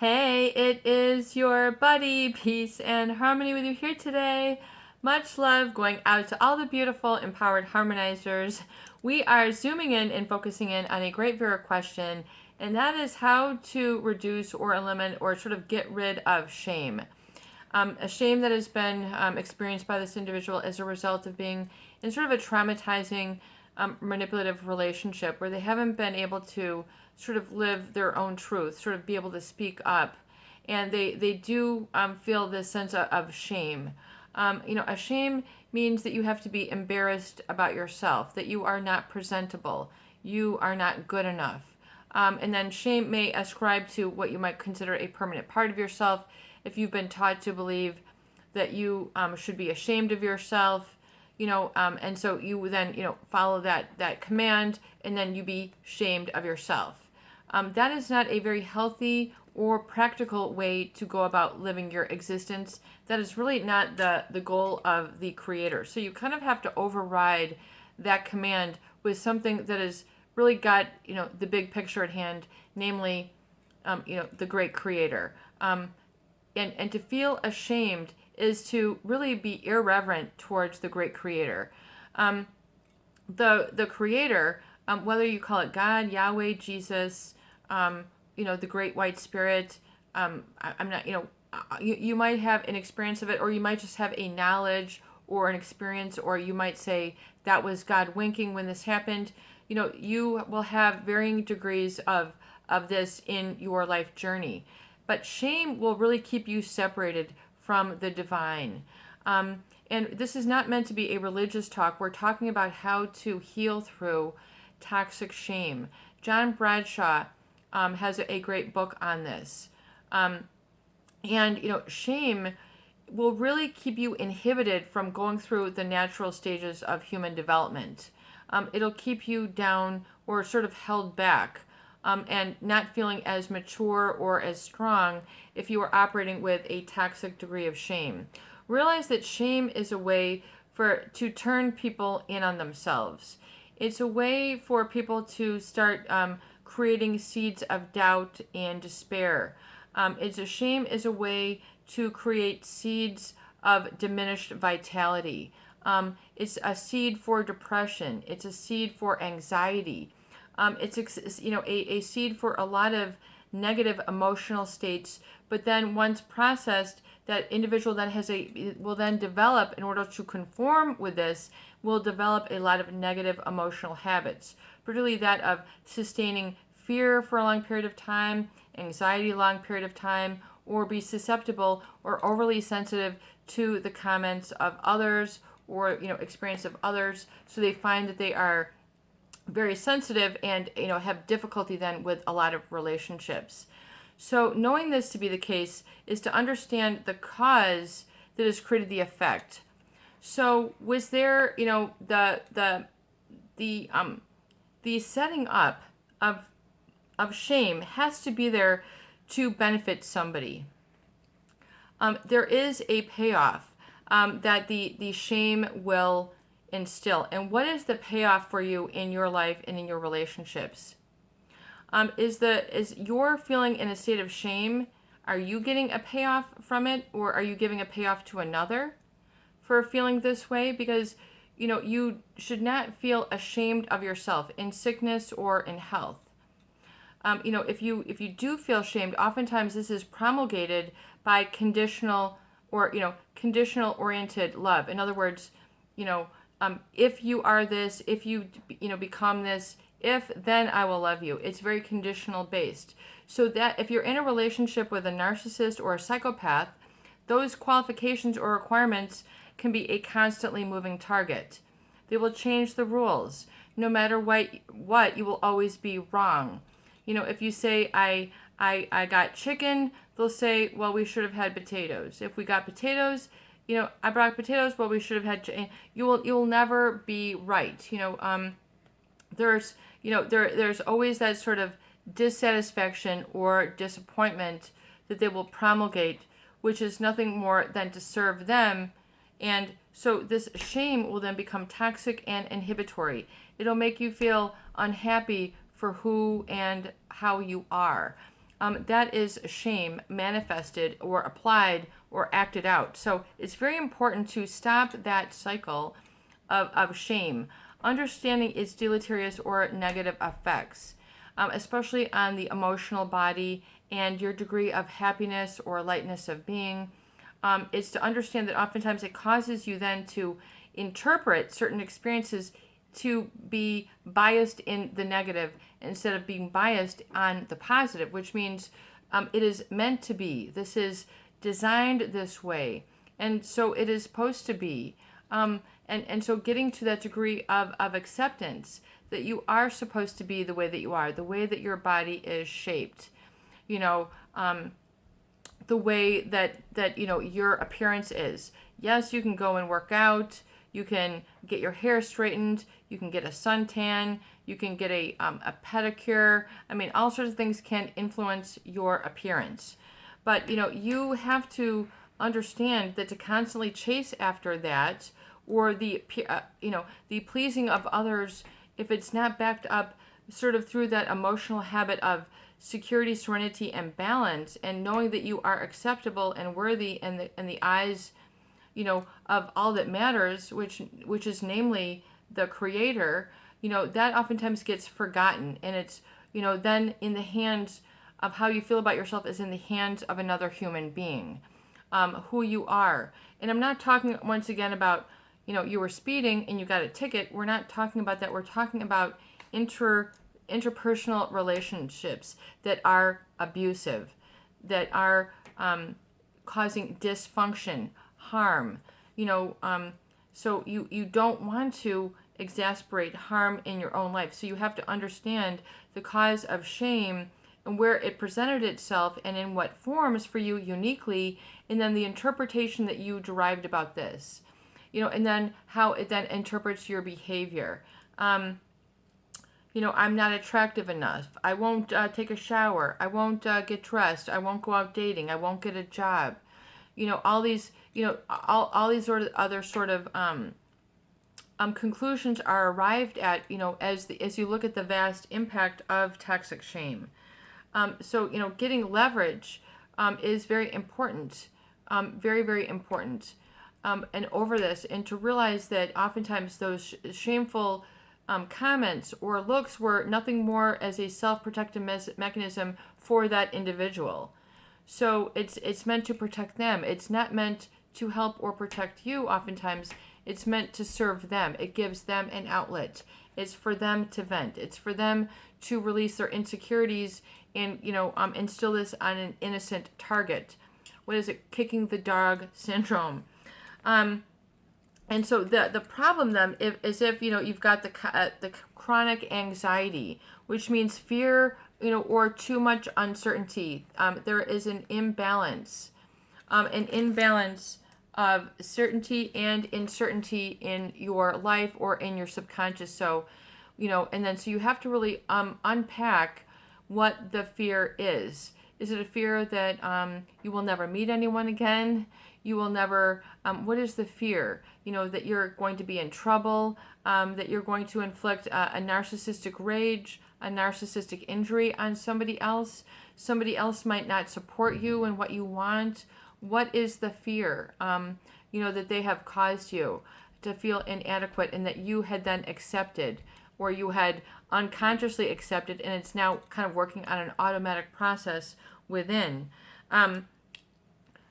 Hey, it is your buddy, Peace and Harmony with you here today. Much love going out to all the beautiful, empowered harmonizers. We are zooming in and focusing in on a great viewer question, and that is how to reduce or eliminate or sort of get rid of shame. A shame that has been experienced by this individual as a result of being in sort of a traumatizing, manipulative relationship where they haven't been able to sort of live their own truth, sort of be able to speak up. And they do feel this sense of shame. A shame means that you have to be embarrassed about yourself, that you are not presentable, you are not good enough. And then shame may ascribe to what you might consider a permanent part of yourself if you've been taught to believe that you should be ashamed of yourself, and so you then, follow that command and then you be shamed of yourself. That is not a very healthy or practical way to go about living your existence. That is really not the goal of the creator. So you kind of have to override that command with something that has really got, the big picture at hand, namely, the great creator. And to feel ashamed is to really be irreverent towards the great creator. The creator, whether you call it God, Yahweh, Jesus, the great white spirit, I'm not, you might have an experience of it, or you might just have a knowledge or an experience, or you might say that was God winking when this happened. You will have varying degrees of this in your life journey. But shame will really keep you separated from the divine. And this is not meant to be a religious talk. We're talking about how to heal through toxic shame. John Bradshaw has a great book on this. Shame will really keep you inhibited from going through the natural stages of human development. It'll keep you down or sort of held back. And not feeling as mature or as strong if you are operating with a toxic degree of shame. Realize that shame is a way to turn people in on themselves. It's a way for people to start creating seeds of doubt and despair. Shame is a way to create seeds of diminished vitality. It's a seed for depression. It's a seed for anxiety. It's a seed for a lot of negative emotional states, but then once processed, that individual then will then develop, in order to conform with this, will develop a lot of negative emotional habits, particularly that of sustaining fear for a long period of time, anxiety a long period of time, or be susceptible or overly sensitive to the comments of others or experience of others, so they find that they are very sensitive and have difficulty then with a lot of relationships. So knowing this to be the case is to understand the cause that has created the effect. So was there the setting up of shame has to be there to benefit somebody. There is a payoff that the shame will instill. And what is the payoff for you in your life and in your relationships? Is your feeling in a state of shame? Are you getting a payoff from it, or are you giving a payoff to another for feeling this way? Because you should not feel ashamed of yourself in sickness or in health. If you do feel shamed, oftentimes this is promulgated by conditional conditional oriented love. In other words, if you are this, if you become this, if then I will love you. It's very conditional based. So that if you're in a relationship with a narcissist or a psychopath, those qualifications or requirements can be a constantly moving target. They will change the rules. No matter what, you will always be wrong. If you say I got chicken, they'll say, well, we should have had potatoes. If we got potatoes, I brought potatoes, well, we should have had. You will never be right. There's always that sort of dissatisfaction or disappointment that they will promulgate, which is nothing more than to serve them. And so this shame will then become toxic and inhibitory. It'll make you feel unhappy for who and how you are. that is shame manifested or applied or acted out. So it's very important to stop that cycle of shame, understanding its deleterious or negative effects, especially on the emotional body and your degree of happiness or lightness of being. Is to understand that oftentimes it causes you then to interpret certain experiences to be biased in the negative instead of being biased on the positive, which means it is meant to be. This is designed this way. And so it is supposed to be. And so getting to that degree of acceptance that you are supposed to be the way that you are, the way that your body is shaped, you know, the way that you know your appearance is. Yes, you can go and work out. You can get your hair straightened. You can get a suntan. You can get a pedicure. I mean, all sorts of things can influence your appearance. But you know, you have to understand that to constantly chase after that, or the the pleasing of others, if it's not backed up sort of through that emotional habit of security, serenity, and balance, and knowing that you are acceptable and worthy in the eyes, you know, of all that matters, which is namely the Creator, you know, that oftentimes gets forgotten, and it's, you know, then in the hands of how you feel about yourself is in the hands of another human being, who you are. And I'm not talking once again about, you know, you were speeding and you got a ticket. We're not talking about that. We're talking about interpersonal relationships that are abusive, that are causing dysfunction, harm. You know, so you don't want to exasperate harm in your own life. So you have to understand the cause of shame and where it presented itself and in what forms for you uniquely, and then the interpretation that you derived about this, you know, and then how it then interprets your behavior. You know, I'm not attractive enough. I won't take a shower. I won't get dressed. I won't go out dating. I won't get a job. You know, all these, you know, all these sort of other sort of conclusions are arrived at, you know, as you look at the vast impact of toxic shame. So, you know, getting leverage is very important, very, very important. And over this, and to realize that oftentimes those shameful comments or looks were nothing more as a self-protective mechanism for that individual. So it's meant to protect them. It's not meant to help or protect you. Oftentimes, it's meant to serve them. It gives them an outlet. It's for them to vent. It's for them to release their insecurities and, you know, instill this on an innocent target. What is it? Kicking the dog syndrome. And so the problem then is if, you know, you've got the chronic anxiety, which means fear, you know, or too much uncertainty. There is an imbalance of certainty and uncertainty in your life or in your subconscious. So, you know, and then so you have to really unpack what the fear is. Is it a fear that you will never meet anyone again? You will never, what is the fear? You know, that you're going to be in trouble, that you're going to inflict a narcissistic rage, a narcissistic injury on somebody else. Somebody else might not support you and what you want. What is the fear, you know, that they have caused you to feel inadequate and that you had then accepted, or you had unconsciously accepted, and it's now kind of working on an automatic process within.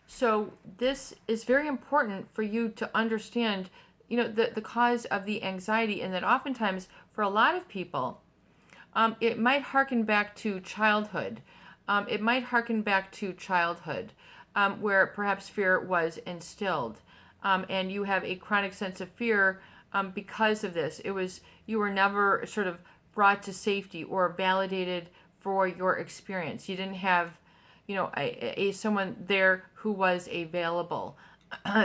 So this is very important for you to understand, you know, the cause of the anxiety, and that oftentimes for a lot of people, it might harken back to childhood. It might harken back to childhood, where perhaps fear was instilled, and you have a chronic sense of fear because of this. You were never sort of brought to safety or validated for your experience. You didn't have, you know, a someone there who was available,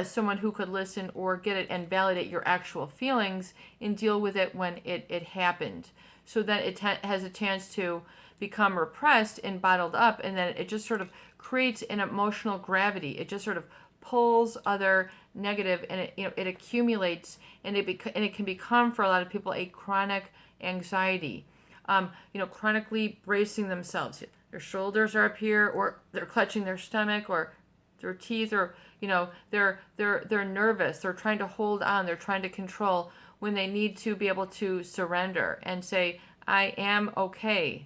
someone who could listen or get it and validate your actual feelings and deal with it when it happened. So then it has a chance to become repressed and bottled up, and then it just sort of creates an emotional gravity. It just sort of pulls other negative, and it, you know, it accumulates, and it can become for a lot of people a chronic anxiety. You know, chronically bracing themselves. their shoulders are up here, or they're clutching their stomach, or their teeth, or they're nervous, they're trying to hold on, they're trying to control, when they need to be able to surrender and say, I am okay.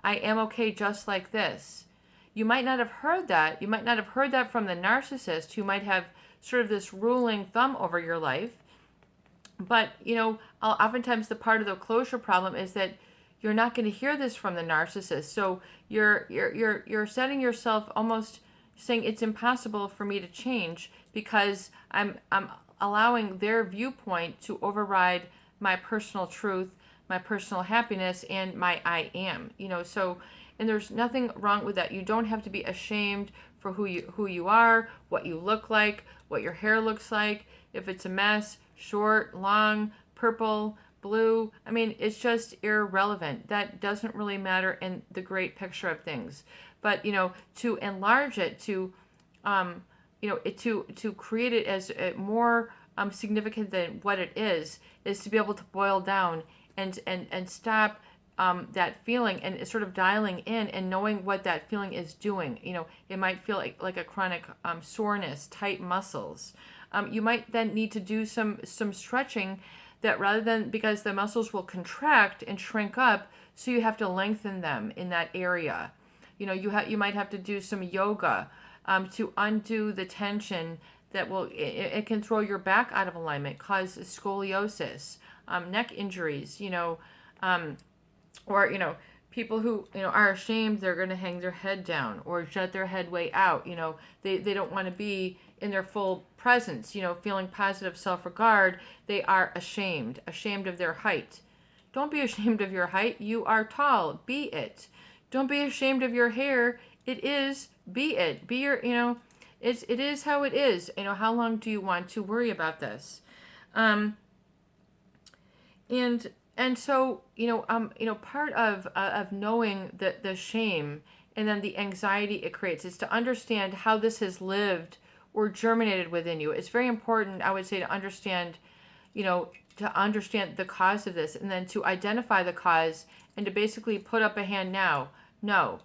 I am okay just like this. You might not have heard that. You might not have heard that from the narcissist, who might have sort of this ruling thumb over your life. But, oftentimes the part of the closure problem is that you're not going to hear this from the narcissist. So you're setting yourself, almost saying it's impossible for me to change because I'm allowing their viewpoint to override my personal truth, my personal happiness, and my I am. And there's nothing wrong with that. You don't have to be ashamed for who you are, what you look like, what your hair looks like, if it's a mess, short, long, purple, blue. I mean, it's just irrelevant. That doesn't really matter in the great picture of things. But, to enlarge it, to create it as more significant than what it is to be able to boil down and stop that feeling, and sort of dialing in and knowing what that feeling is doing. It might feel like a chronic soreness, tight muscles. You might then need to do some stretching, that rather than, because the muscles will contract and shrink up, so you have to lengthen them in that area. You might have to do some yoga to undo the tension that it can throw your back out of alignment, cause scoliosis, neck injuries, or people who are ashamed, they're going to hang their head down or jut their head way out. They don't want to be in their full presence, feeling positive self-regard. They are ashamed of their height. Don't be ashamed of your height. You are tall. Be it. Don't be ashamed of your hair. It is. Be it. Be your. It is how it is. How long do you want to worry about this? And so, part of knowing the shame and then the anxiety it creates is to understand how this has lived or germinated within you. It's very important, I would say, to understand the cause of this, and then to identify the cause, and to basically put up a hand now. No,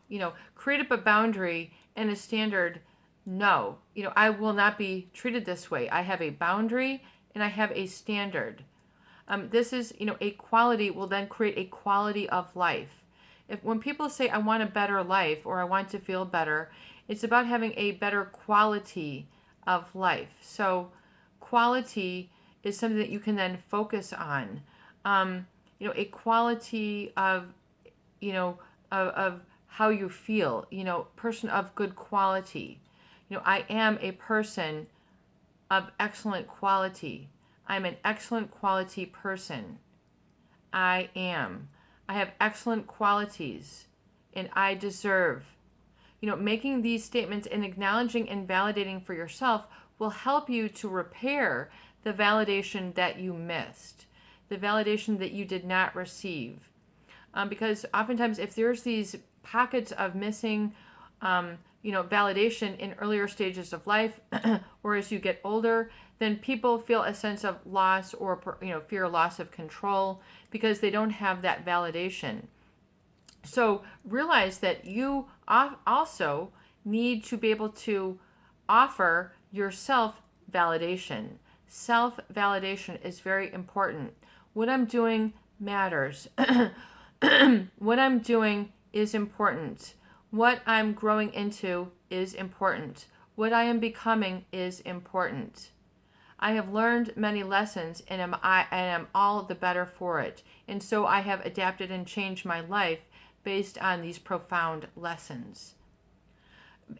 create up a boundary and a standard. No, I will not be treated this way. I have a boundary and I have a standard. This is, a quality will then create a quality of life. When people say, I want a better life, or I want to feel better, it's about having a better quality of life. So quality is something that you can then focus on. A quality of, of how you feel, person of good quality. I am a person of excellent quality. I'm an excellent quality person. I am. I have excellent qualities, and I deserve. Making these statements and acknowledging and validating for yourself will help you to repair the validation that you missed, the validation that you did not receive. Because oftentimes, if there's these pockets of missing, validation in earlier stages of life, or as you get older, then people feel a sense of loss, or fear loss of control, because they don't have that validation. So realize that you also need to be able to offer yourself validation. Self-validation is very important. What I'm doing matters. What I'm doing is important. What I'm growing into is important. What I am becoming is important. I have learned many lessons, and am all the better for it. And so I have adapted and changed my life based on these profound lessons.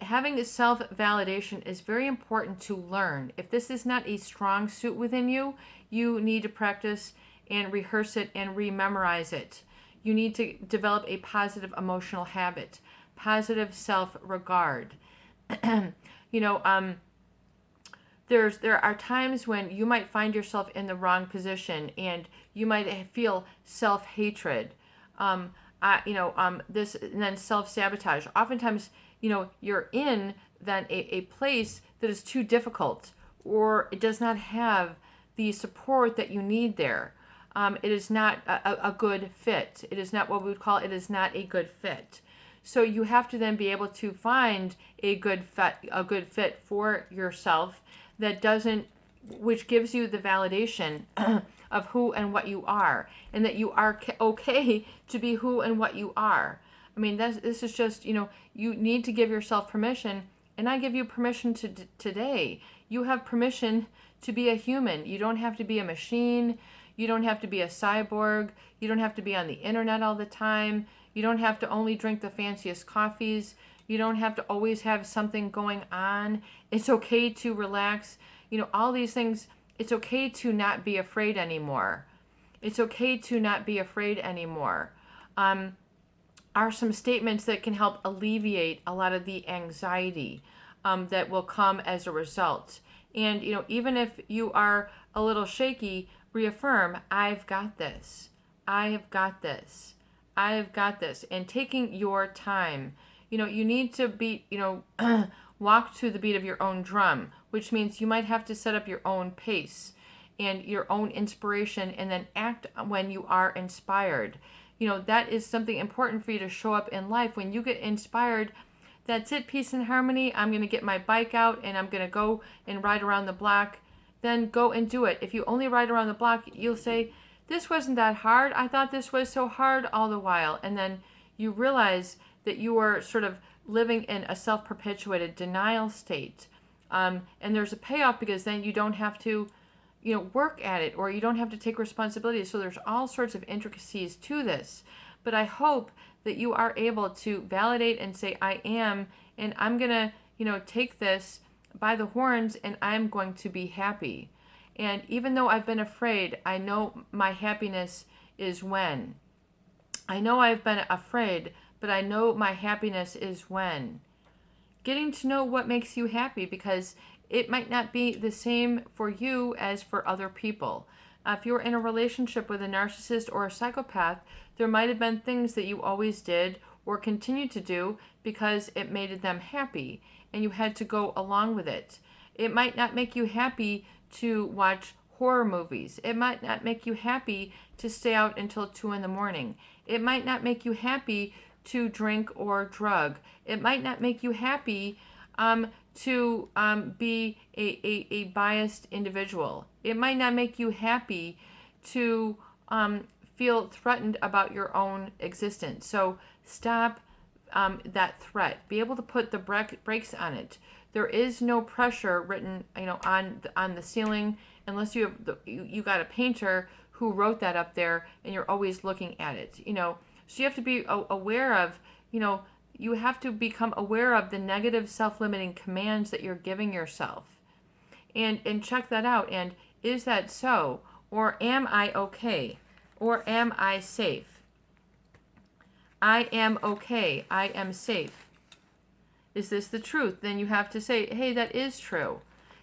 Having self-validation is very important to learn. If this is not a strong suit within you, you need to practice and rehearse it and rememorize it. You need to develop a positive emotional habit, positive self-regard. There are times when you might find yourself in the wrong position, and you might feel self-hatred. This, and then self-sabotage. Oftentimes, you're in then a place that is too difficult, or it does not have the support that you need there. It is not a good fit. It is not what we would call, it is not a good fit. So you have to then be able to find a good fit for yourself that doesn't, which gives you the validation of who and what you are, and that you are okay to be who and what you are. I mean, this is just, you need to give yourself permission, and I give you permission today. You have permission to be a human. You don't have to be a machine. You don't have to be a cyborg. You don't have to be on the internet all the time. You don't have to only drink the fanciest coffees. You don't have to always have something going on. It's okay to relax. All these things, it's okay to not be afraid anymore. It's okay to not be afraid anymore. Are some statements that can help alleviate a lot of the anxiety that will come as a result. And, even if you are a little shaky, reaffirm, I've got this. I have got this. I have got this. And taking your time. You need to be, walk to the beat of your own drum, which means you might have to set up your own pace and your own inspiration, and then act when you are inspired. That is something important for you to show up in life. When you get inspired, that's it, peace and harmony. I'm going to get my bike out and I'm going to go and ride around the block. Then go and do it. If you only ride around the block, you'll say, this wasn't that hard. I thought this was so hard all the while. And then you realize that you are sort of living in a self-perpetuated denial state. And there's a payoff, because then you don't have to work at it, or you don't have to take responsibility. So there's all sorts of intricacies to this. But I hope that you are able to validate and say, I am, and I'm going to, take this by the horns, and I'm going to be happy. And even though I've been afraid, I know my happiness is when. I know I've been afraid, but I know my happiness is when. Getting to know what makes you happy, because it might not be the same for you as for other people. If you're in a relationship with a narcissist or a psychopath, there might have been things that you always did or continue to do because it made them happy, and you had to go along with it. It might not make you happy to watch horror movies. It might not make you happy to stay out until 2 a.m. It might not make you happy to drink or drug. It might not make you happy to be a biased individual. It might not make you happy to feel threatened about your own existence. So stop that threat. Be able to put the brakes on it. There is no pressure written, on the ceiling, unless you got a painter who wrote that up there, and you're always looking at it. So you have to be aware of, you have to become aware of the negative self-limiting commands that you're giving yourself, and check that out. And is that so? Or am I okay? Or am I safe? I am okay. I am safe. Is this the truth? Then you have to say, hey, that is true.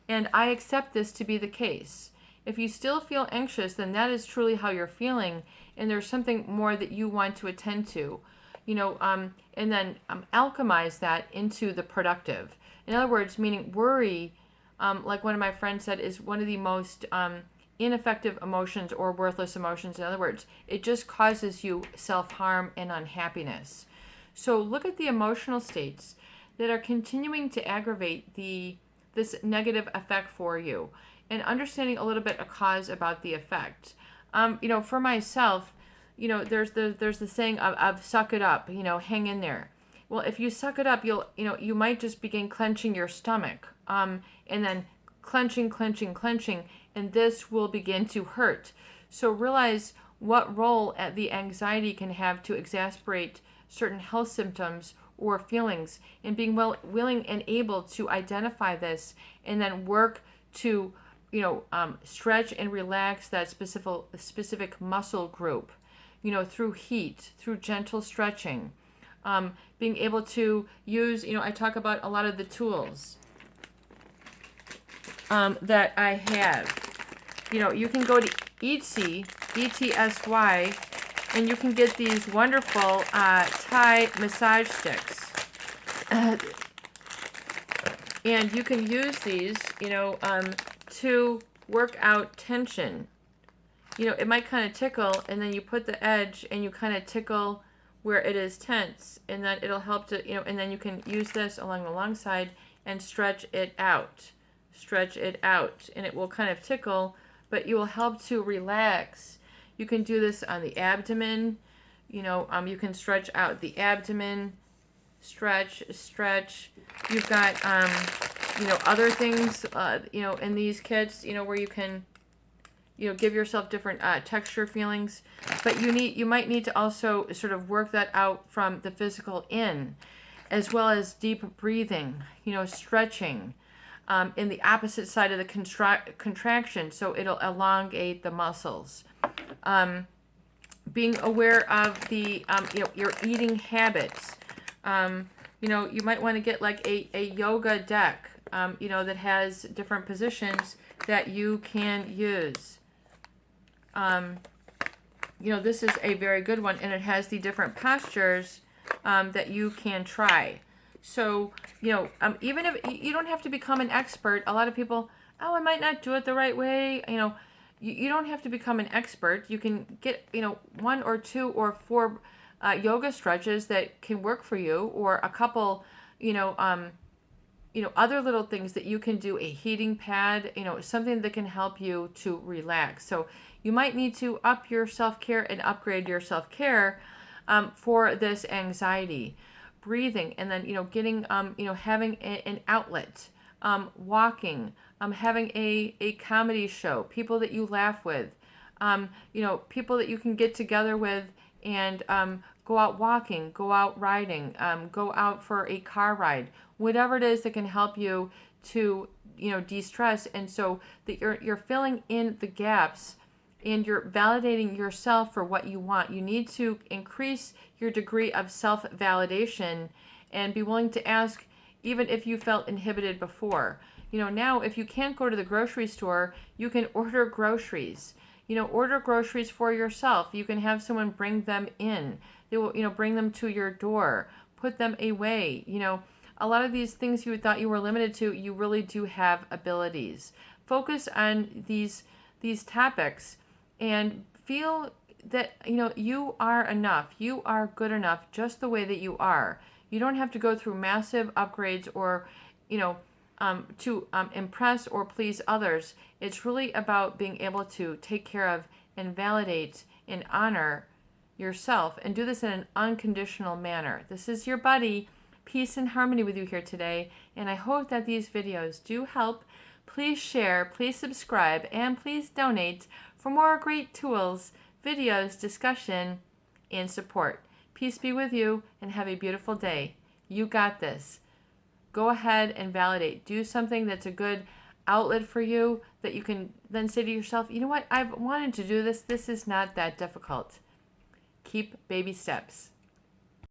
And I accept this to be the case. If you still feel anxious, then that is truly how you're feeling, and there's something more that you want to attend to. And then alchemize that into the productive. In other words, meaning worry, like one of my friends said, is one of the most ineffective emotions, or worthless emotions. In other words, it just causes you self-harm and unhappiness. So look at the emotional states that are continuing to aggravate this negative effect for you, and understanding a little bit a cause about the effect. For myself, there's the saying of suck it up, hang in there. Well, if you suck it up, you might just begin clenching your stomach, and then clenching, and this will begin to hurt. So realize what role the anxiety can have to exacerbate certain health symptoms or feelings, and being willing and able to identify this, and then work to stretch and relax that specific muscle group, through heat, through gentle stretching, being able to use, I talk about a lot of the tools that I have. You can go to Etsy, ETSY, and you can get these wonderful Thai massage sticks. And you can use these, to work out tension. It might kind of tickle, and then you put the edge and you kind of tickle where it is tense, and then it'll help to, and then you can use this along the long side and stretch it out. Stretch it out, and it will kind of tickle, but you will help to relax. You can do this on the abdomen. You can stretch out the abdomen, stretch. You've got, other things, in these kits, where you can, give yourself different texture feelings. But you might need to also sort of work that out from the physical in, as well as deep breathing, stretching in the opposite side of the contraction, so it'll elongate the muscles. Being aware of the, your eating habits. You might want to get like a yoga deck, that has different positions that you can use. This is a very good one, and it has the different postures that you can try. So, even if you don't have to become an expert, a lot of people, I might not do it the right way. You don't have to become an expert. You can get, 1 or 2 or 4 yoga stretches that can work for you, or a couple, other little things that you can do, a heating pad, something that can help you to relax. So you might need to up your self-care and upgrade your self-care for this anxiety. Breathing, and then, getting, having an outlet, walking, having a comedy show, people that you laugh with, people that you can get together with and go out walking, go out riding, go out for a car ride, whatever it is that can help you to, de-stress. And so that you're filling in the gaps and you're validating yourself for what you want. You need to increase your degree of self-validation and be willing to ask, even if you felt inhibited before. Now if you can't go to the grocery store, you can order groceries. Order groceries for yourself. You can have someone bring them in. They will, bring them to your door, put them away. A lot of these things you thought you were limited to, you really do have abilities. Focus on these topics and feel that, you are enough. You are good enough just the way that you are. You don't have to go through massive upgrades or, to impress or please others. It's really about being able to take care of and validate and honor yourself, and do this in an unconditional manner. This is your buddy, Peace and Harmony, with you here today, and I hope that these videos do help. Please share, please subscribe, and please donate for more great tools, videos, discussion, and support. Peace be with you, and have a beautiful day. You got this. Go ahead and validate. Do something that's a good outlet for you, that you can then say to yourself, you know what, I've wanted to do this. This is not that difficult. Keep baby steps.